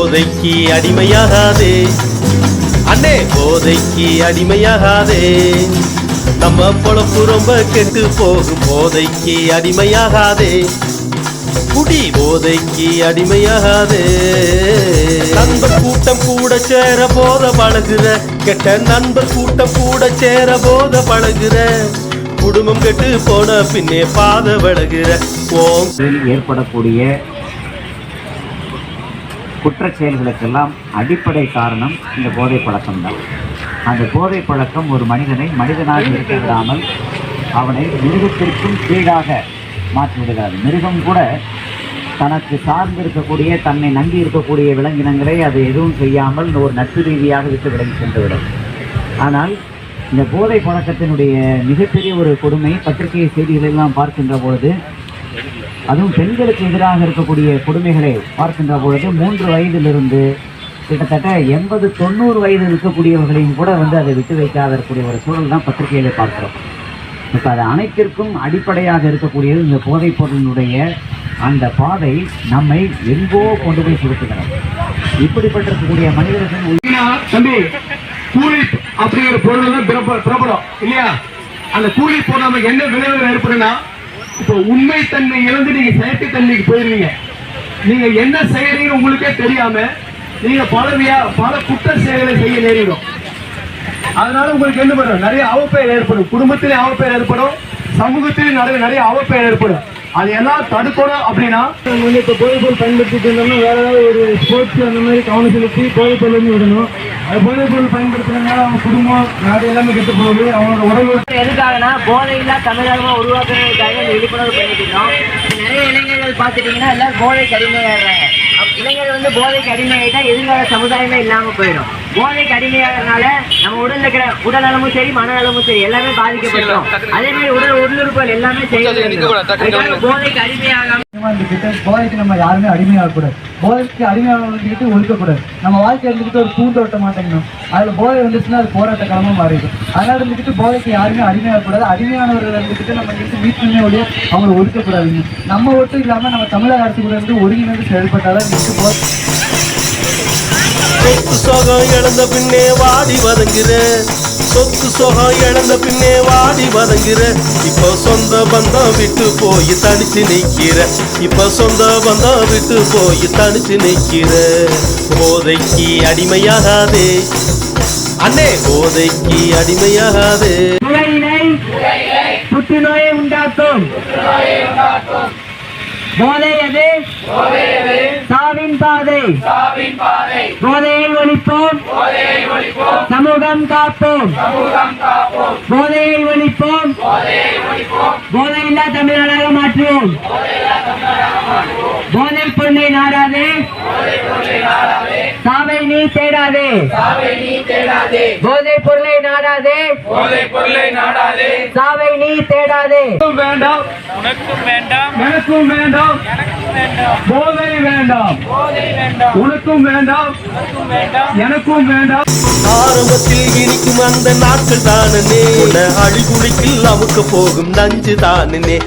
போதைக்கு அடிமையாகாதே அண்ணே, போதைக்கு அடிமையாகாதே. நம்ம பொழப்பு ரொம்ப கெட்டு போகும், போதைக்கு அடிமையாகாதே. குடி போதைக்கு அடிமையாகாதே. நண்பர் கூட்டம் கூட சேர போத பழகுற, கெட்ட நண்பர் கூட்டம் கூட சேர போத பழகுற. குடும்பம் கெட்டு போன பின்னே பாத விலகுற. ஏற்படக்கூடிய குற்ற செயல்களுக்கெல்லாம் அடிப்படை காரணம் இந்த போதை பழக்கம் தான். அந்த போதை பழக்கம் ஒரு மனிதனை மனிதனாக இருக்க விடாமல் அவனை மிருகத்திற்கும் கீழாக மாற்றிவிடுகிறது. மிருகம் கூட தனக்கு சார்ந்து இருக்கக்கூடிய, தன்னை நம்பி இருக்கக்கூடிய விலங்கினங்களை அது எதுவும் செய்யாமல் ஒரு நட்பு ரீதியாக விட்டு விலகி சென்றுவிடும். ஆனால் இந்த போதை பழக்கத்தினுடைய மிகப்பெரிய ஒரு கொடுமை பத்திரிகை செய்திகளெல்லாம் பார்க்கின்ற பொழுது, அதுவும் பெண்களுக்கு எதிராக இருக்கக்கூடிய கொடுமைகளை பார்க்கின்ற பொழுது 3 வயதிலிருந்து கிட்டத்தட்ட 80-90 வயது இருக்கக்கூடியவர்களையும் கூட அதை விட்டு வைக்காத இருக்கக்கூடிய ஒரு சூழல் தான் பத்திரிகையிலே பார்க்கிறோம். இப்போ அது அனைத்திற்கும் அடிப்படையாக இருக்கக்கூடியது இந்த போதைப் பொருளினுடைய அந்த பாதை நம்மை எங்கோ கொண்டு போய் கொடுத்துக்கிறோம். இப்படிப்பட்ட இருக்கக்கூடிய மனிதர்கள் தம்பி கூலி அப்படிங்கிற பொருள் தான் பிரபலம் இல்லையா? அந்த கூலி பொருள் நமக்கு என்ன விளைவுகள் ஏற்படுனா, இப்போ உண்மை தன்மை இழந்து நீங்க செயற்கை தன்மைக்கு போயிருவீங்க. நீங்க என்ன செய்யறீங்க உங்களுக்கே தெரியாம நீங்க பல குற்ற செயல்களை செய்ய நேரிடும். அதனால உங்களுக்கு என்ன பண்ணும், நிறைய அவப்பெயர் ஏற்படும், குடும்பத்திலே அவப்பெயர் ஏற்படும், சமூகத்திலே நிறைய அவப்பெயர் ஏற்படும். அதையெல்லாம் தடுக்கணும். அப்படின்னா இப்போ போதைப்பொருள் பயன்படுத்திட்டு இருந்தோம்னா வேற ஏதாவது ஒரு ஸ்போர்ட்ஸ் அந்த மாதிரி கவனம் செலுத்தி போதைப்பொருள் விடணும். அது போதைப்பொருள் பயன்படுத்துறதுனால அவங்க குடும்பம் நாடு எல்லாமே கெட்டு போகுது. அவங்களோட உறவு எதுக்காகனா போதையில்லா தமிழகமா உருவாக்குறதுக்காக விழிப்புணர்வு பண்ணிட்டு இருக்கோம். நிறைய இளைஞர்கள் பார்த்துட்டீங்கன்னா எல்லாரும் போதைக்கு அடிமையாடுறாங்க. இளைஞர்கள் போதைக்கு அடிமையாயிட்டா எதிர்கால சமுதாயமே இல்லாம போயிடும். போதைக்கு அடிமையாகிறதுனால நம்ம உடல்ல இருக்கிற உடல்நலமும் சரி மனநலமும் சரி எல்லாமே பாதிக்கப்படும். அதே மாதிரி உள்ளுறுப்புகள் எல்லாமே செய்ய போதைக்கு அடிமையாகாம போதைக்கு நம்ம யாருமே அடிமையாகக்கூடாது. போதைக்கு அடிமையாகிட்டு ஒழுக்கக்கூடாது. நம்ம வாழ்க்கை இருந்துக்கிட்டு ஒரு பூந்தோட்ட மாட்டேங்கணும். அதுல போதை வந்துச்சுன்னா அது போராட்ட களமா மாறிடும். அதனால இருந்துக்கிட்டு போதைக்கு யாருமே அடிமையாகக்கூடாது. அடிமையானவர்கள் இருந்துக்கிட்டு நம்ம இருந்து வீட்டுமே ஒழிய அவங்களை ஒழுக்கக்கூடாதுங்க. நம்ம ஒட்டும் இல்லாம நம்ம தமிழக அரசு கூட இருந்து ஒருங்கிணைந்து செயல்பட்டாலும் சொத்து சோகம் இழந்த பின்னே வாடி வதங்குற, சொத்து சோகம் இழந்த பின்னே வாடி வதங்குற. இப்போ சொந்த பந்தம் விட்டு போய் தனிச்சு நிற்கிற, இப்போ சொந்த பந்தம் விட்டு போய் தனிச்சு நிற்கிற. போதைக்கு அடிமையாகாதே அண்ணே, போதைக்கு அடிமையாகாதே. புற்றுநோயை உண்டாக்கும் போதை அது சாவின் பாதை. போதையை ஒழிப்போம், சமூகம் காப்போம். போதையை ஒழிப்போம், போதையில்லா தமிழ்நாடாக மாற்றுவோம். போதைப் பொருளை நாடாதே, சாவை நீ தேடாதே. போதைப் பொருளை நாடாதே, சாவை நீ தேடாதே. வேண்டாம், உனக்கும் வேண்டாம், எனக்கும் வேண்டாம், போதை வேண்டாம், உனக்கும் வேண்டாம், எனக்கும் வேண்டாம். ஆரம்பத்தில் இனிக்கும் அந்த நாட்கள் தானே, அழிகுழிக்கில் அமுக்க போகும் நஞ்சு தானே.